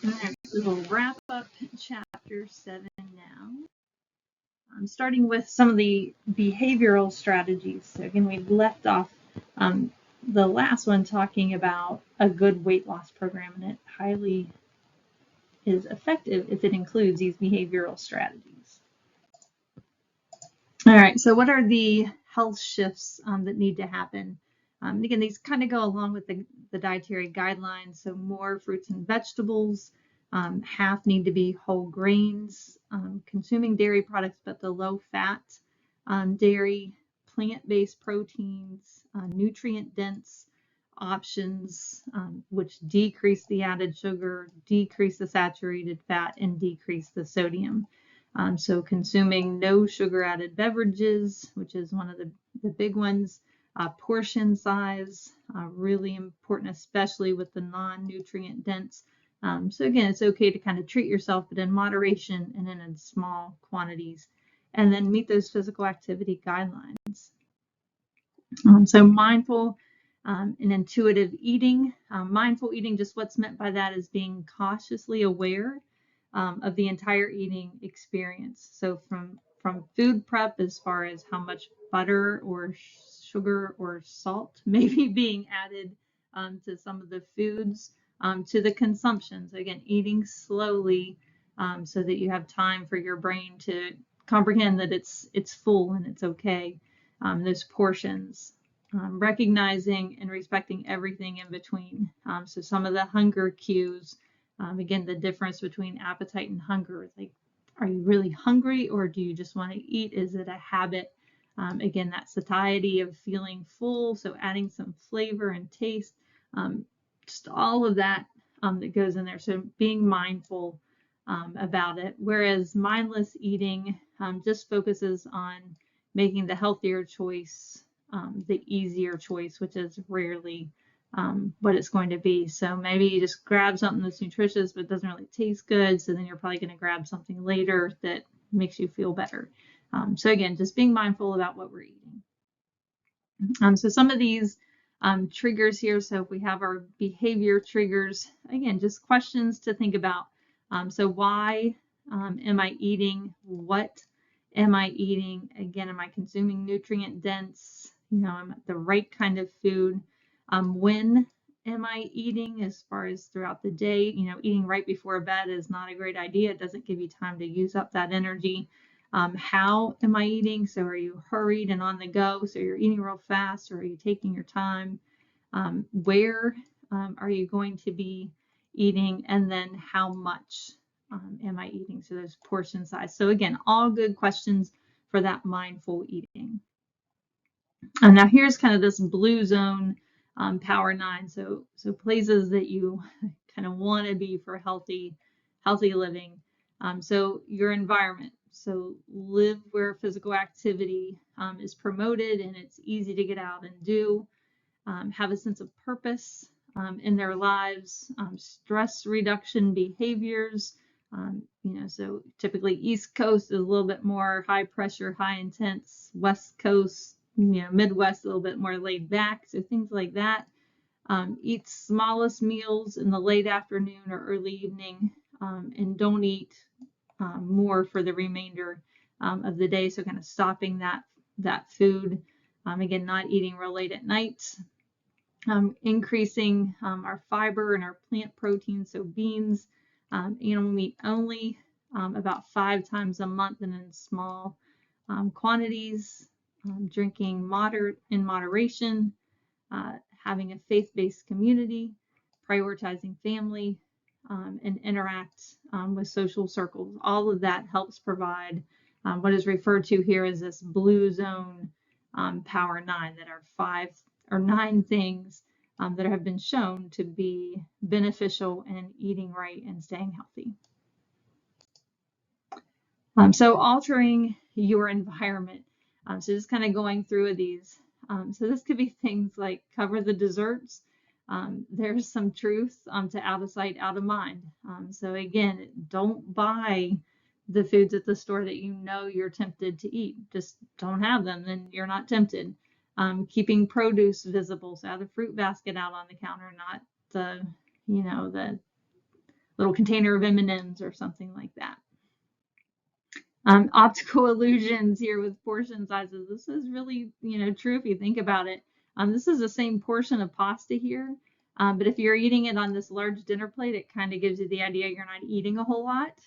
All right, we will wrap up chapter 7 now. I'm starting with some of the behavioral strategies. So again, we left off the last one talking about a good weight loss program, and it highly is effective if it includes these behavioral strategies. All right, so what are the health shifts that need to happen? Again, these kind of go along with the dietary guidelines. So more fruits and vegetables, half need to be whole grains, consuming dairy products, but the low fat dairy, plant-based proteins, nutrient-dense options, which decrease the added sugar, decrease the saturated fat, and decrease the sodium. So consuming no sugar added beverages, which is one of the big ones. Portion size, really important, especially with the non-nutrient dense. So again, it's okay to kind of treat yourself, but in moderation and in small quantities. And then meet those physical activity guidelines. So mindful and intuitive eating. Mindful eating, just what's meant by that is being cautiously aware of the entire eating experience. So from food prep, as far as how much butter or sugar or salt may be being added to some of the foods, to the consumption. So again, eating slowly so that you have time for your brain to comprehend that it's full and it's okay. Those portions. Recognizing and respecting everything in between. So some of the hunger cues, again, the difference between appetite and hunger. Like, are you really hungry or do you just want to eat? Is it a habit? Again, that satiety of feeling full, so adding some flavor and taste, just all of that that goes in there. So being mindful about it. Whereas mindless eating just focuses on making the healthier choice the easier choice, which is rarely what it's going to be. So maybe you just grab something that's nutritious but doesn't really taste good, so then you're probably going to grab something later that makes you feel better. So again, just being mindful about what we're eating. So some of these triggers here, so if we have our behavior triggers, again, just questions to think about. So why am I eating? What am I eating? Again, am I consuming nutrient dense? Am I the right kind of food? When am I eating, as far as throughout the day? Eating right before bed is not a great idea. It doesn't give you time to use up that energy. How am I eating? So are you hurried and on the go? So you're eating real fast, or are you taking your time? Where are you going to be eating? And then how much am I eating? So there's portion size. So again, all good questions for that mindful eating. And now here's kind of this blue zone, power 9. So places that you kind of want to be for healthy living. So your environment. So live where physical activity is promoted and it's easy to get out and do. Have a sense of purpose in their lives. Stress reduction behaviors. So typically East Coast is a little bit more high pressure, high intense. West Coast, Midwest, a little bit more laid back. So things like that. Eat smallest meals in the late afternoon or early evening, and don't eat more for the remainder of the day. So kind of stopping that food. Again, not eating real late at night. Increasing our fiber and our plant protein, so beans, animal meat only, about 5 times a month and in small quantities. Drinking in moderation, having a faith-based community, prioritizing family, and interact with social circles. All of that helps provide what is referred to here as this blue zone power 9, that are 5 or 9 things that have been shown to be beneficial in eating right and staying healthy. So altering your environment. So just kind of going through these. So this could be things like cover the desserts. There's some truth to out of sight, out of mind. So again, don't buy the foods at the store that you're tempted to eat. Just don't have them, then you're not tempted. Keeping produce visible, so have the fruit basket out on the counter, not the little container of M&Ms or something like that. Optical illusions here with portion sizes. This is really, true if you think about it. This is the same portion of pasta here, but if you're eating it on this large dinner plate, it kind of gives you the idea you're not eating a whole lot.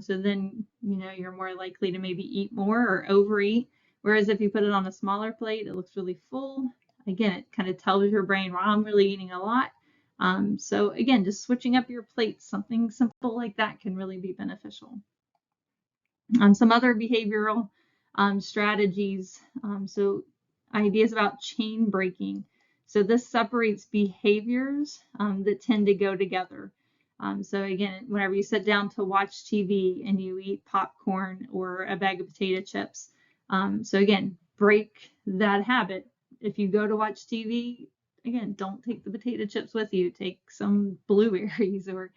So then, you're more likely to maybe eat more or overeat. Whereas if you put it on a smaller plate, it looks really full. Again, it kind of tells your brain, well, I'm really eating a lot. So again, just switching up your plates, something simple like that can really be beneficial. Some other behavioral strategies. So ideas about chain breaking. So this separates behaviors that tend to go together. So again, whenever you sit down to watch TV and you eat popcorn or a bag of potato chips, so again, break that habit. If you go to watch TV, again, don't take the potato chips with you. Take some blueberries or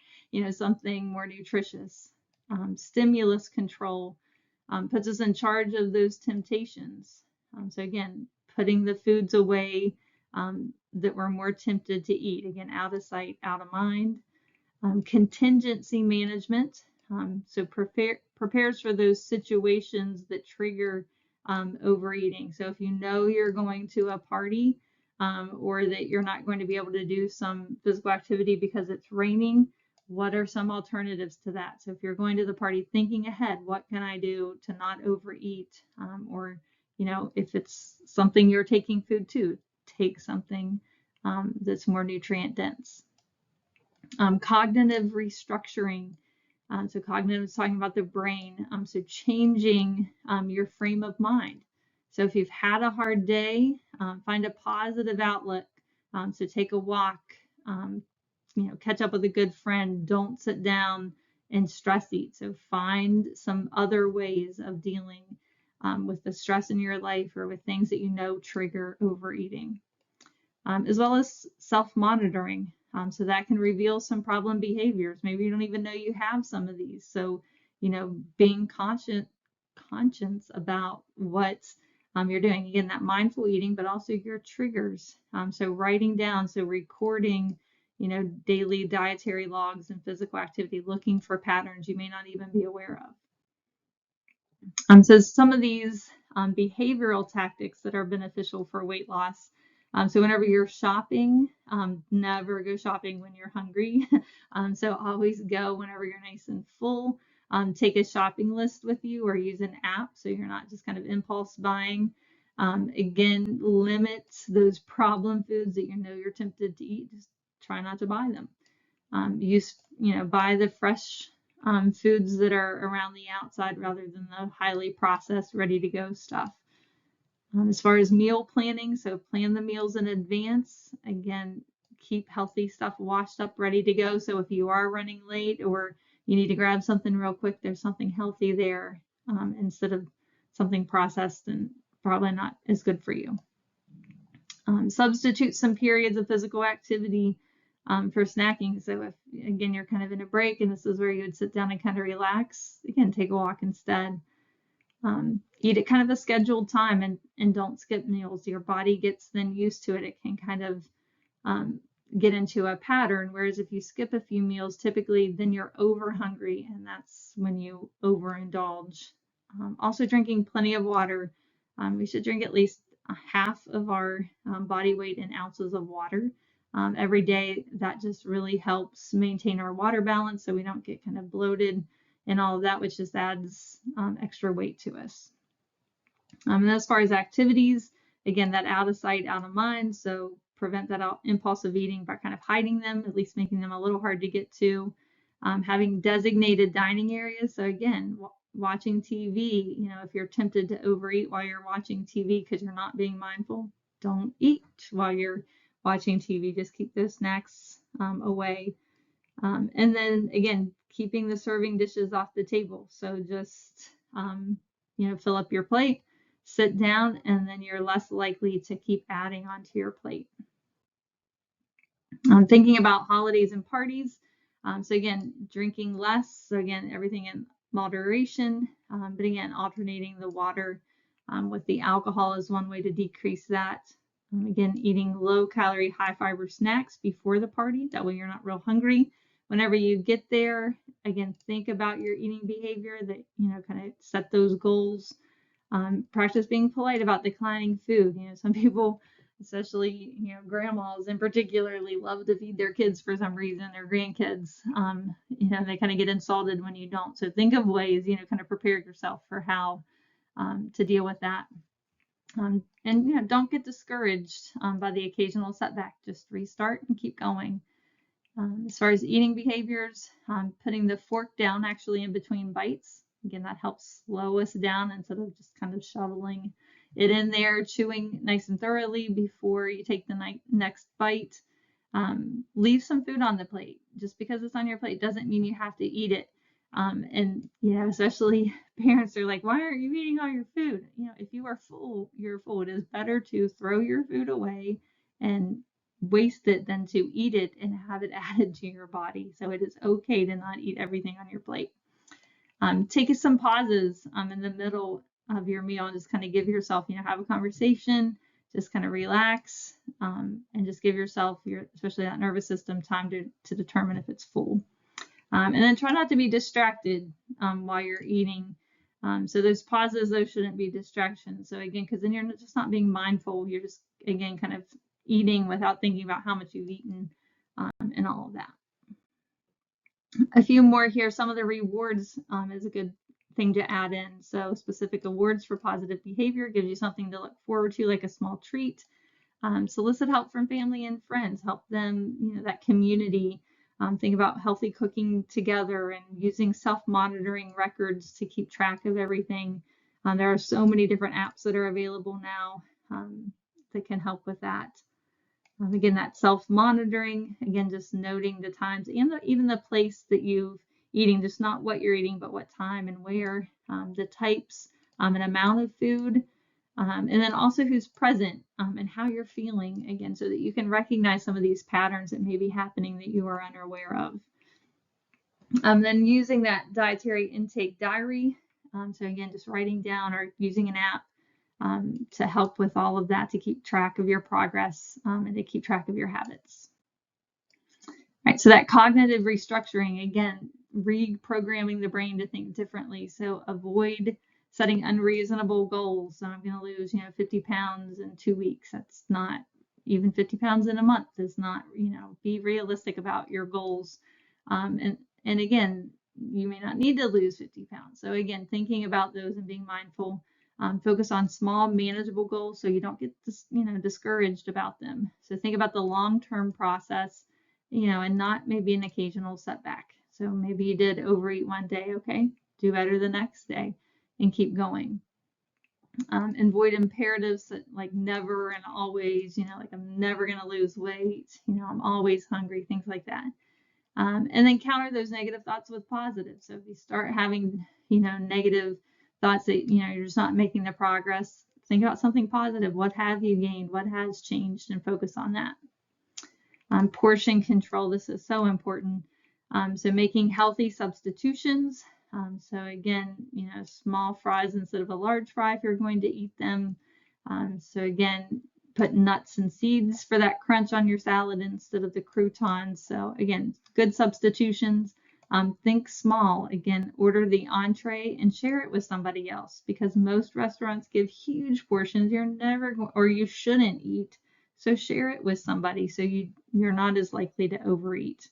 something more nutritious. Stimulus control puts us in charge of those temptations. So again, putting the foods away that we're more tempted to eat. Again, out of sight, out of mind. Contingency management. So prepares for those situations that trigger overeating. So if you know you're going to a party or that you're not going to be able to do some physical activity because it's raining, what are some alternatives to that? So if you're going to the party thinking ahead, what can I do to not overeat? Or, if it's something you're taking food to, take something that's more nutrient dense. Cognitive restructuring. So cognitive is talking about the brain. So changing your frame of mind. So if you've had a hard day, find a positive outlet. So take a walk, catch up with a good friend. Don't sit down and stress eat. So find some other ways of dealing with the stress in your life or with things that trigger overeating. As well as self-monitoring. So that can reveal some problem behaviors. Maybe you don't even know you have some of these. So, being conscious about what you're doing. Again, that mindful eating, but also your triggers. So writing down, so recording, daily dietary logs and physical activity, looking for patterns you may not even be aware of. So some of these behavioral tactics that are beneficial for weight loss. So whenever you're shopping, never go shopping when you're hungry. So always go whenever you're nice and full. Take a shopping list with you or use an app so you're not just kind of impulse buying. Again, limit those problem foods that you're tempted to eat. Just try not to buy them. Buy the fresh foods that are around the outside rather than the highly processed, ready to go stuff. As far as meal planning, so plan the meals in advance. Again, keep healthy stuff washed up, ready to go. So if you are running late or you need to grab something real quick, there's something healthy there instead of something processed and probably not as good for you. Substitute some periods of physical activity for snacking. So if, again, you're kind of in a break and this is where you would sit down and kind of relax, again, take a walk instead. Eat at kind of a scheduled time and don't skip meals. Your body gets then used to it. It can kind of get into a pattern, whereas if you skip a few meals, typically then you're over hungry and that's when you overindulge. Also drinking plenty of water. We should drink at least half of our body weight in ounces of water every day. That just really helps maintain our water balance so we don't get kind of bloated and all of that, which just adds extra weight to us. And as far as activities, again, that out of sight, out of mind. So prevent that impulsive eating by kind of hiding them, at least making them a little hard to get to. Having designated dining areas. So again, watching TV, if you're tempted to overeat while you're watching TV because you're not being mindful, don't eat while you're watching TV. Just keep those snacks away. And then again, keeping the serving dishes off the table. So just, fill up your plate, sit down, and then you're less likely to keep adding onto your plate. Thinking about holidays and parties. So again, drinking less. So again, everything in moderation, but again, alternating the water with the alcohol is one way to decrease that. Again, eating low calorie, high fiber snacks before the party. That way you're not real hungry. whenever you get there, again, think about your eating behavior that, kind of set those goals. Practice being polite about declining food. Some people, especially, grandmas in particularly, love to feed their kids for some reason, their grandkids. They kind of get insulted when you don't. So think of ways, kind of prepare yourself for how to deal with that. And don't get discouraged by the occasional setback. Just restart and keep going. As far as eating behaviors, putting the fork down actually in between bites. Again, that helps slow us down instead of just kind of shoveling it in there, chewing nice and thoroughly before you take the next bite. Leave some food on the plate. Just because it's on your plate doesn't mean you have to eat it. And especially parents are like, why aren't you eating all your food? If you are full, you're full. It is better to throw your food away and waste it than to eat it and have it added to your body. So it is okay to not eat everything on your plate. Take some pauses in the middle of your meal and just kind of give yourself, have a conversation, just kind of relax, and just give yourself, especially that nervous system, time to determine if it's full. And then try not to be distracted while you're eating. So those pauses, those shouldn't be distractions. So again, because then you're just not being mindful. You're just, again, kind of eating without thinking about how much you've eaten and all of that. A few more here. Some of the rewards is a good thing to add in. So specific awards for positive behavior gives you something to look forward to, like a small treat. Solicit help from family and friends. Help them, that community. Think about healthy cooking together and using self-monitoring records to keep track of everything. There are so many different apps that are available now that can help with that. Again, that self-monitoring, again, just noting the times and even the place that you're eating, just not what you're eating, but what time and where, the types and amount of food, and then also who's present and how you're feeling, again, so that you can recognize some of these patterns that may be happening that you are unaware of. Then using that dietary intake diary. So again, just writing down or using an app to help with all of that, to keep track of your progress and to keep track of your habits. All right, so that cognitive restructuring, again, reprogramming the brain to think differently. So avoid setting unreasonable goals. So I'm going to lose, 50 pounds in 2 weeks. That's not, even 50 pounds in a month is not, be realistic about your goals. And again, you may not need to lose 50 pounds. So again, thinking about those and being mindful. Focus on small, manageable goals so you don't get discouraged about them. So think about the long-term process, and not maybe an occasional setback. So maybe you did overeat one day, okay, do better the next day and keep going. Avoid imperatives like never and always, like I'm never going to lose weight, I'm always hungry, things like that. And then counter those negative thoughts with positive. So if you start having, negative thoughts that, you're just not making the progress, think about something positive. What have you gained? What has changed? And focus on that. Portion control. This is so important. So making healthy substitutions. So again, small fries instead of a large fry if you're going to eat them. So again, put nuts and seeds for that crunch on your salad instead of the croutons. So again, good substitutions. Think small. Again, order the entree and share it with somebody else, because most restaurants give huge portions you're never going, or you shouldn't eat. So share it with somebody so you're not as likely to overeat.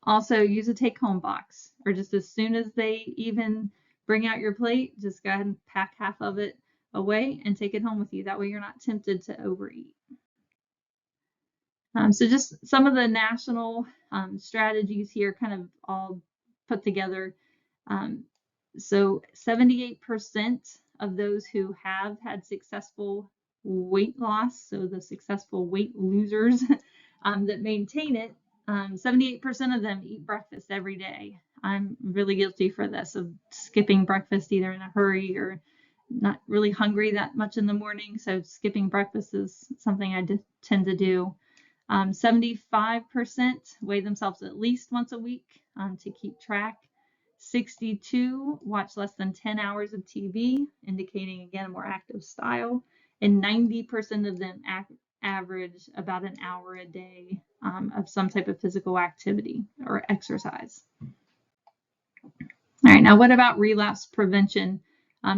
Also use a take-home box, or just as soon as they even bring out your plate, just go ahead and pack half of it away and take it home with you. That way you're not tempted to overeat. So just some of the national strategies here kind of all put together. So 78% of those who have had successful weight loss, so the successful weight losers that maintain it, 78% of them eat breakfast every day. I'm really guilty for this, of skipping breakfast either in a hurry or not really hungry that much in the morning. So skipping breakfast is something I tend to do. 75% weigh themselves at least once a week to keep track. 62 watch less than 10 hours of TV, indicating, again, a more active style. And 90% of them average about an hour a day of some type of physical activity or exercise. All right, now what about relapse prevention?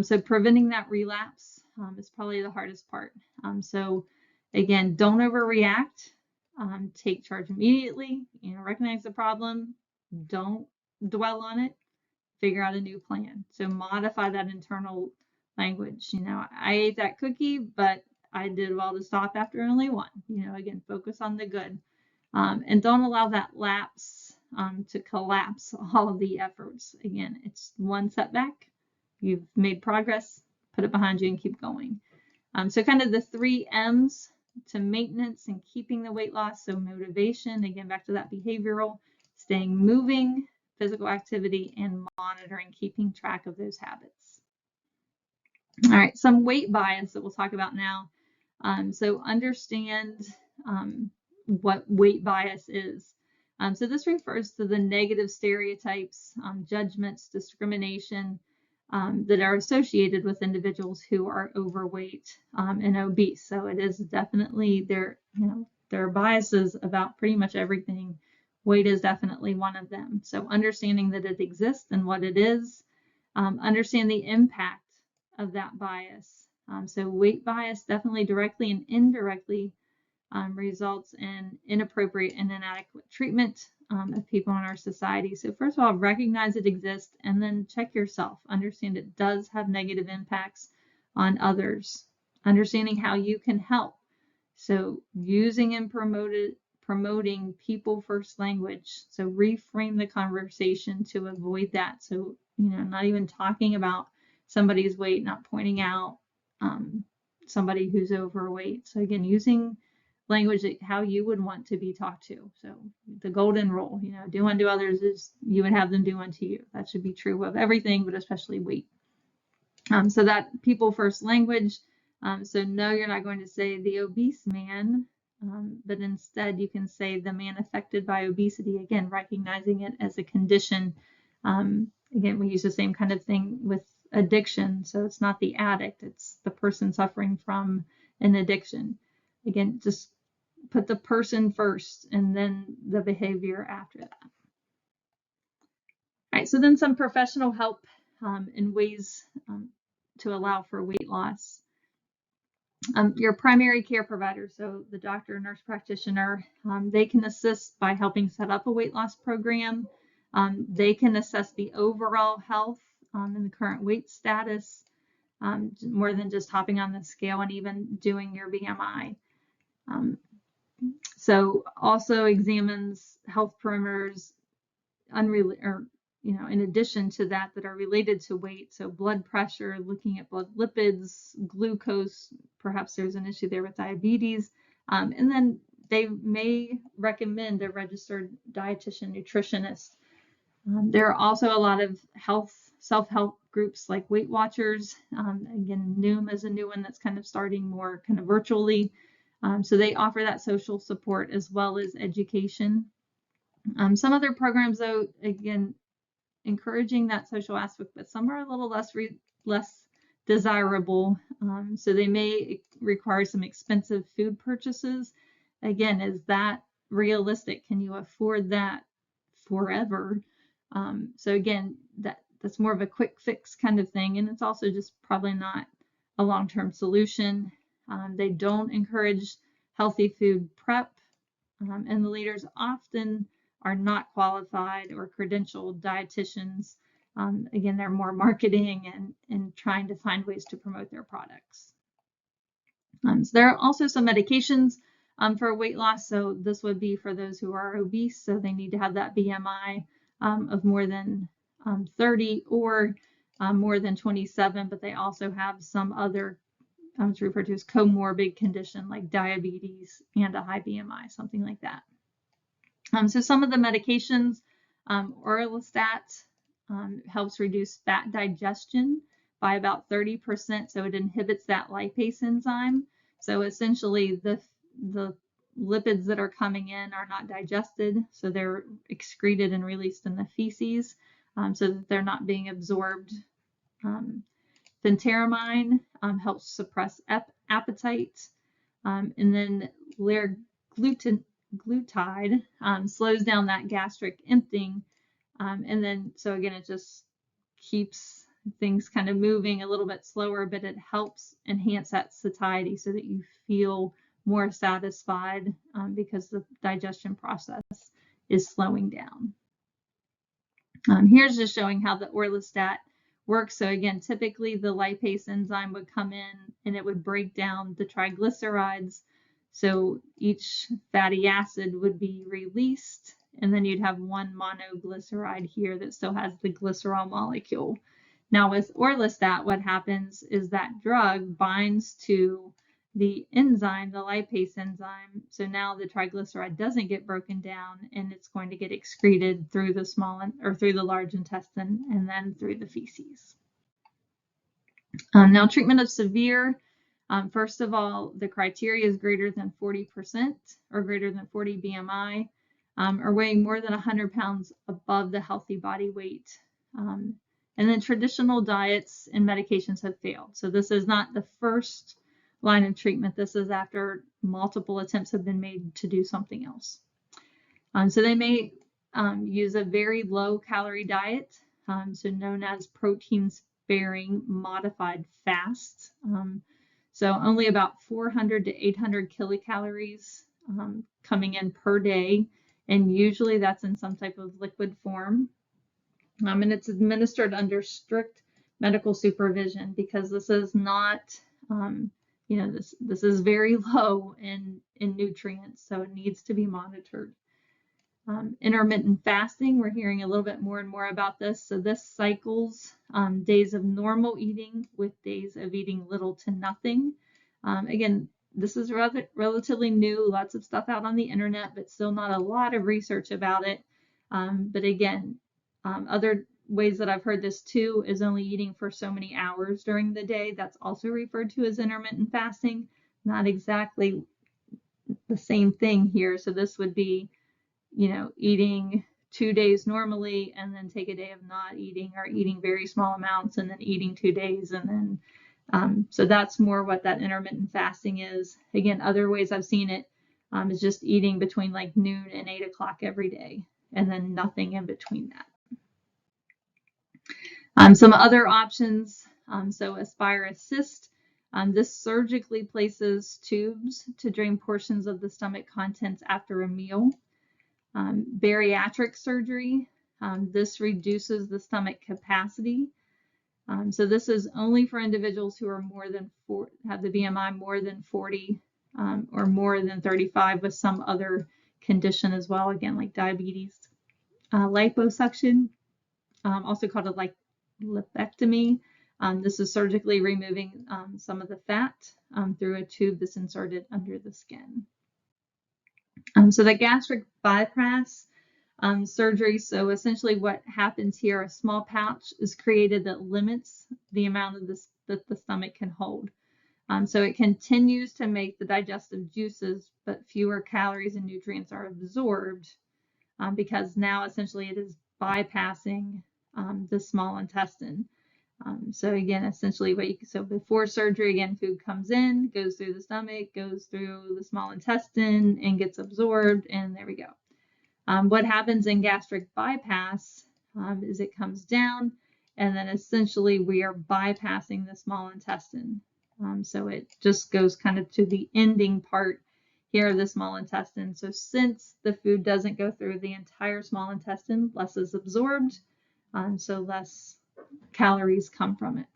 So preventing that relapse is probably the hardest part. So again, don't overreact. Take charge immediately. Recognize the problem. Don't dwell on it. Figure out a new plan. So modify that internal language. I ate that cookie, but I did well to stop after only one. Again, focus on the good. And don't allow that lapse to collapse all of the efforts. Again, it's one setback. You've made progress, put it behind you and keep going. So kind of the 3 M's to maintenance and keeping the weight loss. So motivation, again, back to that behavioral, staying moving, physical activity, and monitoring, keeping track of those habits. All right, some weight bias that we'll talk about now. So understand what weight bias is. So this refers to the negative stereotypes, judgments, discrimination that are associated with individuals who are overweight and obese. So it is definitely there are biases about pretty much everything. Weight is definitely one of them. So understanding that it exists and what it is, understand the impact of that bias. So weight bias definitely directly and indirectly results in inappropriate and inadequate treatment of people in our society. So first of all, recognize it exists and then check yourself. Understand it does have negative impacts on others. Understanding how you can help. So using and promoting people first language. So reframe the conversation to avoid that. So, not even talking about somebody's weight, not pointing out somebody who's overweight. So again, using language how you would want to be talked to. So the golden rule, do unto others as you would have them do unto you. That should be true of everything, but especially weight. So that people first language. So no, you're not going to say the obese man, but instead you can say the man affected by obesity. Again, recognizing it as a condition. Again, we use the same kind of thing with addiction. So it's not the addict, it's the person suffering from an addiction. Again, just put the person first and then the behavior after that. All right, so then some professional help in ways to allow for weight loss. Your primary care provider, so the doctor, nurse practitioner, they can assist by helping set up a weight loss program. They can assess the overall health and the current weight status, more than just hopping on the scale and even doing your BMI. So also examines health parameters in addition to that are related to weight. So blood pressure, looking at blood lipids, glucose, perhaps there's an issue there with diabetes. And then they may recommend a registered dietitian nutritionist. There are also a lot of self-help groups like Weight Watchers. Again, Noom is a new one that's kind of starting more kind of virtually. So they offer that social support as well as education. Some other programs, though, again, encouraging that social aspect, but some are a little less desirable. So they may require some expensive food purchases. Again, is that realistic? Can you afford that forever? So again, that's more of a quick fix kind of thing, and it's also just probably not a long-term solution. They don't encourage healthy food prep, and the leaders often are not qualified or credentialed dietitians. Again, they're more marketing and trying to find ways to promote their products. So there are also some medications for weight loss. So this would be for those who are obese, so they need to have that BMI of more than 30 or more than 27, but they also have some other it's referred to as comorbid condition like diabetes and a high BMI, something like that. So some of the medications, Orlistat helps reduce fat digestion by about 30%. So it inhibits that lipase enzyme. So essentially the lipids that are coming in are not digested. So they're excreted and released in the feces so that they're not being absorbed. Phentermine helps suppress appetite. And then glutide slows down that gastric emptying. And then, so again, it just keeps things kind of moving a little bit slower, but it helps enhance that satiety so that you feel more satisfied because the digestion process is slowing down. Here's just showing how the orlistat works. So again, typically the lipase enzyme would come in and it would break down the triglycerides. So each fatty acid would be released, and then you'd have one monoglyceride here that still has the glycerol molecule. Now with orlistat, what happens is that drug binds to the enzyme, the lipase enzyme. So now the triglyceride doesn't get broken down, and it's going to get excreted through the through the large intestine and then through the feces. Now treatment of severe, first of all, the criteria is greater than 40% or greater than 40 BMI, or weighing more than 100 pounds above the healthy body weight. And then traditional diets and medications have failed. So this is not the first line of treatment. This is after multiple attempts have been made to do something else. So they may use a very low calorie diet, so known as protein sparing modified fast. So only about 400 to 800 kilocalories coming in per day, and usually that's in some type of liquid form. And it's administered under strict medical supervision because this is not, this is very low in nutrients, so it needs to be monitored. Intermittent fasting, we're hearing a little bit more and more about this. So this cycles days of normal eating with days of eating little to nothing. Again, this is relatively new, lots of stuff out on the internet, but still not a lot of research about it. But again, other ways that I've heard this too is only eating for so many hours during the day. That's also referred to as intermittent fasting. Not exactly the same thing here. So this would be, eating 2 days normally and then take a day of not eating, or eating very small amounts and then eating 2 days. And then, so that's more what that intermittent fasting is. Again, other ways I've seen it is just eating between like noon and 8 o'clock every day, and then nothing in between that. Some other options, so Aspire Assist. This surgically places tubes to drain portions of the stomach contents after a meal. Bariatric surgery, this reduces the stomach capacity. So this is only for individuals who are have the BMI more than 40 or more than 35 with some other condition as well, again, like diabetes. Liposuction, also called a lipectomy. This is surgically removing some of the fat through a tube that's inserted under the skin. So the gastric bypass surgery, so essentially what happens here, a small pouch is created that limits the amount of this that the stomach can hold. So it continues to make the digestive juices, but fewer calories and nutrients are absorbed because now essentially it is bypassing the small intestine. So again, essentially so before surgery, again, food comes in, goes through the stomach, goes through the small intestine and gets absorbed, and there we go. What happens in gastric bypass is it comes down, and then essentially we are bypassing the small intestine. So it just goes kind of to the ending part here of the small intestine. So since the food doesn't go through the entire small intestine, less is absorbed, so less calories come from it.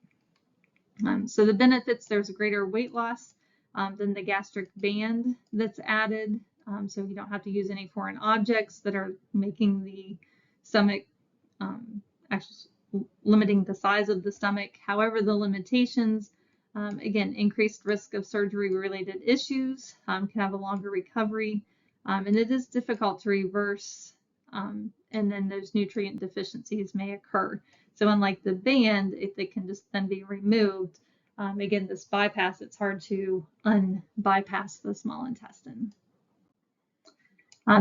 So the benefits, there's a greater weight loss than the gastric band that's added. So you don't have to use any foreign objects that are making the stomach, actually limiting the size of the stomach. However, the limitations, again, increased risk of surgery-related issues, can have a longer recovery, and it is difficult to reverse, and then those nutrient deficiencies may occur. So unlike the band, if they can just then be removed, again, this bypass, it's hard to unbypass the small intestine.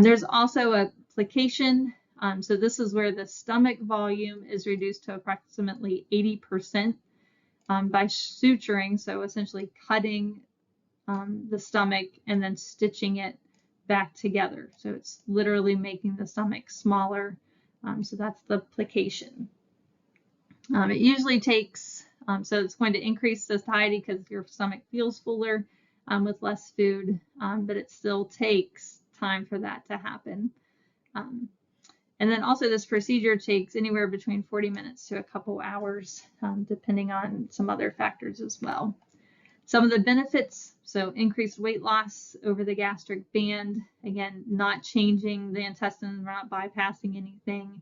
There's also a plication. So this is where the stomach volume is reduced to approximately 80% by suturing, so essentially cutting the stomach and then stitching it back together. So it's literally making the stomach smaller. So that's the plication. It usually takes, so it's going to increase satiety because your stomach feels fuller with less food, but it still takes time for that to happen. And then also this procedure takes anywhere between 40 minutes to a couple hours, depending on some other factors as well. Some of the benefits, so increased weight loss over the gastric band, again, not changing the intestine, we're not bypassing anything.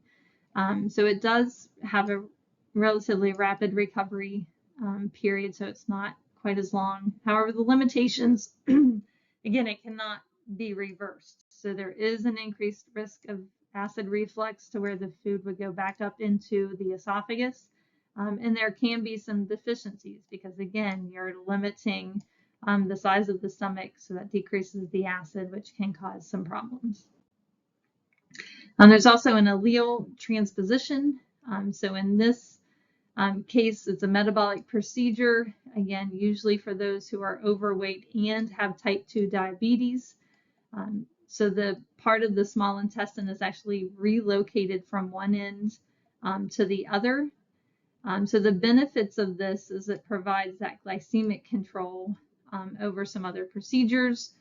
So it does have a relatively rapid recovery period, so it's not quite as long. However, the limitations, again, it cannot be reversed. So there is an increased risk of acid reflux to where the food would go back up into the esophagus. And there can be some deficiencies because, again, you're limiting the size of the stomach, so that decreases the acid, which can cause some problems. There's also an allele transposition. So in this case, it's a metabolic procedure, again, usually for those who are overweight and have type 2 diabetes. So the part of the small intestine is actually relocated from one end to the other. So the benefits of this is it provides that glycemic control over some other procedures.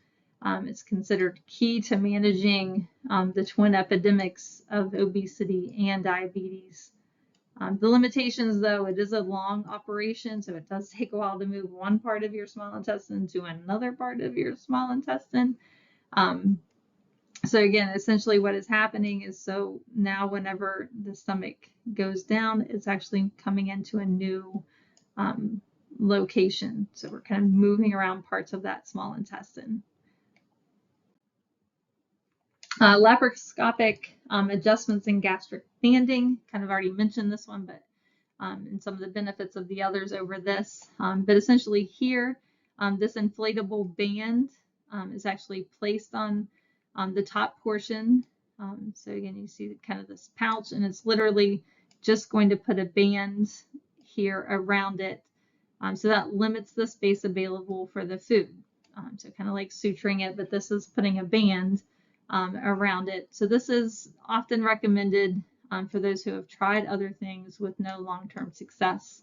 It's considered key to managing the twin epidemics of obesity and diabetes. The limitations, though, it is a long operation, so it does take a while to move one part of your small intestine to another part of your small intestine. So again, essentially what is happening is, so now whenever the stomach goes down, it's actually coming into a new location. So we're kind of moving around parts of that small intestine. Laparoscopic adjustments in gastric banding, kind of already mentioned this one, but and some of the benefits of the others over this. But essentially here, this inflatable band is actually placed on the top portion. So again, you see kind of this pouch, and it's literally just going to put a band here around it. So that limits the space available for the food. So kind of like suturing it, but this is putting a band around it. So this is often recommended for those who have tried other things with no long-term success.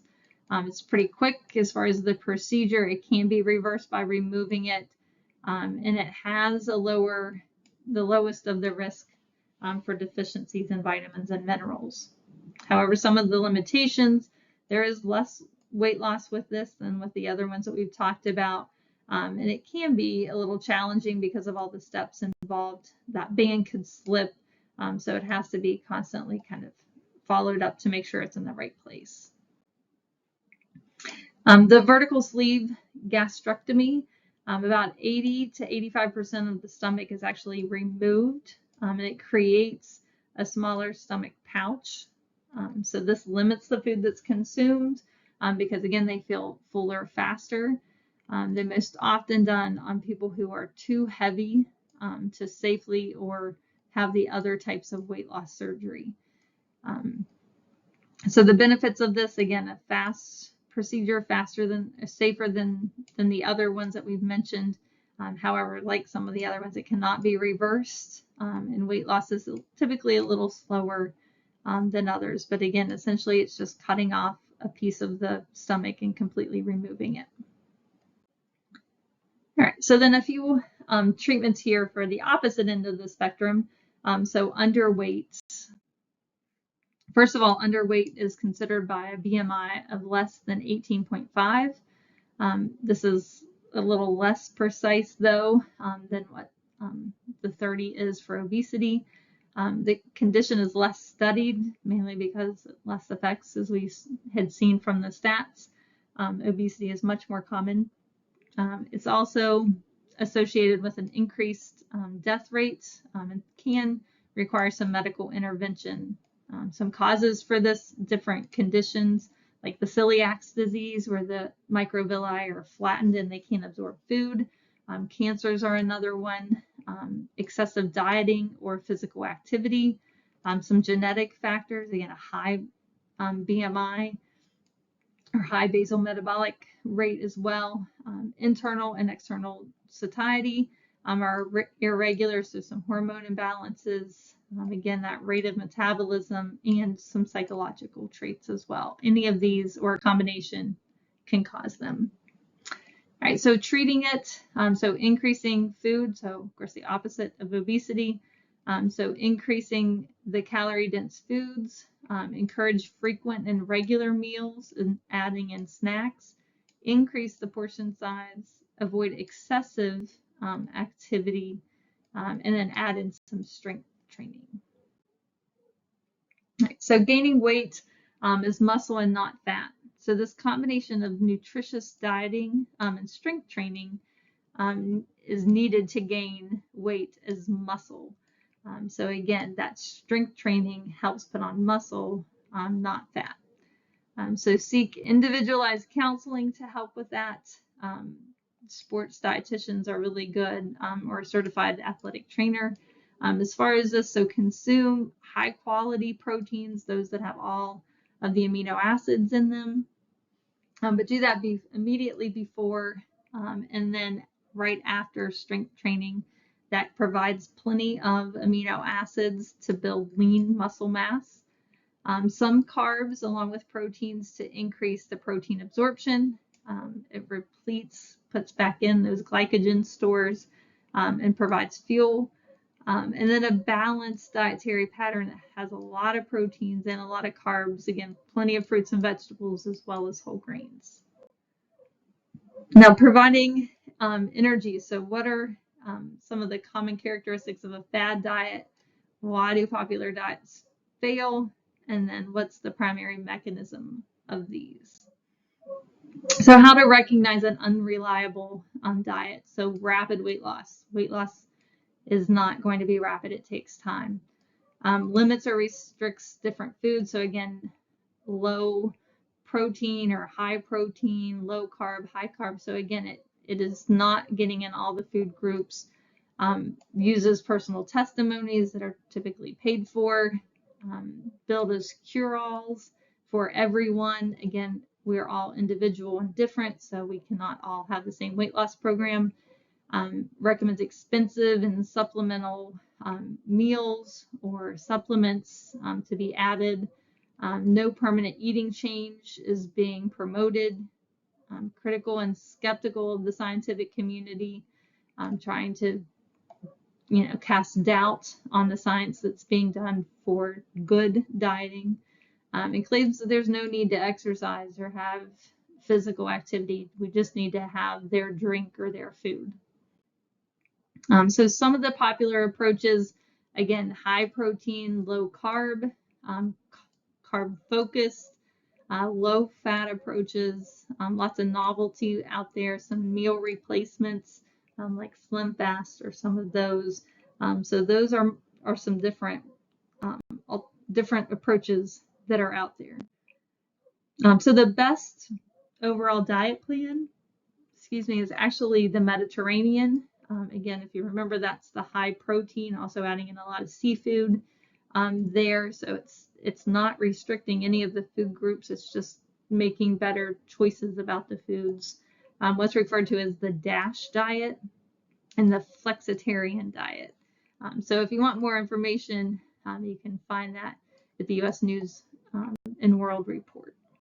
It's pretty quick as far as the procedure. It can be reversed by removing it, and it has the lowest of the risk for deficiencies in vitamins and minerals. However, some of the limitations, there is less weight loss with this than with the other ones that we've talked about. And it can be a little challenging because of all the steps involved. That band could slip, so it has to be constantly kind of followed up to make sure it's in the right place. The vertical sleeve gastrectomy, about 80 to 85% of the stomach is actually removed, and it creates a smaller stomach pouch. So this limits the food that's consumed because, again, they feel fuller faster. They're most often done on people who are too heavy to safely or have the other types of weight loss surgery. So the benefits of this, again, a fast procedure, safer than the other ones that we've mentioned. However, like some of the other ones, it cannot be reversed, and weight loss is typically a little slower than others. But again, essentially, it's just cutting off a piece of the stomach and completely removing it. All right, so then a few treatments here for the opposite end of the spectrum. So underweight. First of all, underweight is considered by a BMI of less than 18.5. This is a little less precise, though, than what the 30 is for obesity. The condition is less studied, mainly because less effects, as we had seen from the stats. Obesity is much more common. It's also associated with an increased death rate and can require some medical intervention. Some causes for this, different conditions like the celiac disease, where the microvilli are flattened and they can't absorb food. Cancers are another one. Excessive dieting or physical activity. Some genetic factors, again, a high BMI or high basal metabolic rate as well. Internal and external satiety. are irregular, so some hormone imbalances, again, that rate of metabolism, and some psychological traits as well. Any of these or a combination can cause them. All right, so treating it, so increasing food, so of course the opposite of obesity. So increasing the calorie-dense foods, encourage frequent and regular meals and adding in snacks, increase the portion size, avoid excessive activity, and then add in some strength training. Right, so gaining weight is muscle and not fat. So this combination of nutritious dieting and strength training is needed to gain weight as muscle. So again, that strength training helps put on muscle, not fat. So seek individualized counseling to help with that. Sports dietitians are really good, or a certified athletic trainer. As far as this, so consume high quality proteins, those that have all of the amino acids in them, but do that immediately before and then right after strength training. That provides plenty of amino acids to build lean muscle mass. Some carbs along with proteins to increase the protein absorption. It puts back in those glycogen stores and provides fuel. And then a balanced dietary pattern that has a lot of proteins and a lot of carbs. Again, plenty of fruits and vegetables as well as whole grains. Now, providing energy. So what are some of the common characteristics of a fad diet? Why do popular diets fail? And then what's the primary mechanism of these? So how to recognize an unreliable diet. So rapid weight loss. Weight loss is not going to be rapid. It takes time. Limits or restricts different foods. So again, low protein or high protein, low carb, high carb. So again, it is not getting in all the food groups. Uses personal testimonies that are typically paid for. Billed as cure-alls for everyone. Again, we're all individual and different, so we cannot all have the same weight loss program. Recommends expensive and supplemental meals or supplements to be added. No permanent eating change is being promoted. Critical and skeptical of the scientific community, trying to cast doubt on the science that's being done for good dieting. It claims that there's no need to exercise or have physical activity. We just need to have their drink or their food. So some of the popular approaches, again, high protein, low carb, carb focused, low fat approaches, lots of novelty out there, some meal replacements like Slim Fast or some of those. So those are some different approaches that are out there. So the best overall diet plan, is actually the Mediterranean. Again, if you remember, that's the high protein, also adding in a lot of seafood there. So it's not restricting any of the food groups. It's just making better choices about the foods. What's referred to as the DASH diet and the flexitarian diet. So if you want more information, you can find that at the U.S. News and World Report.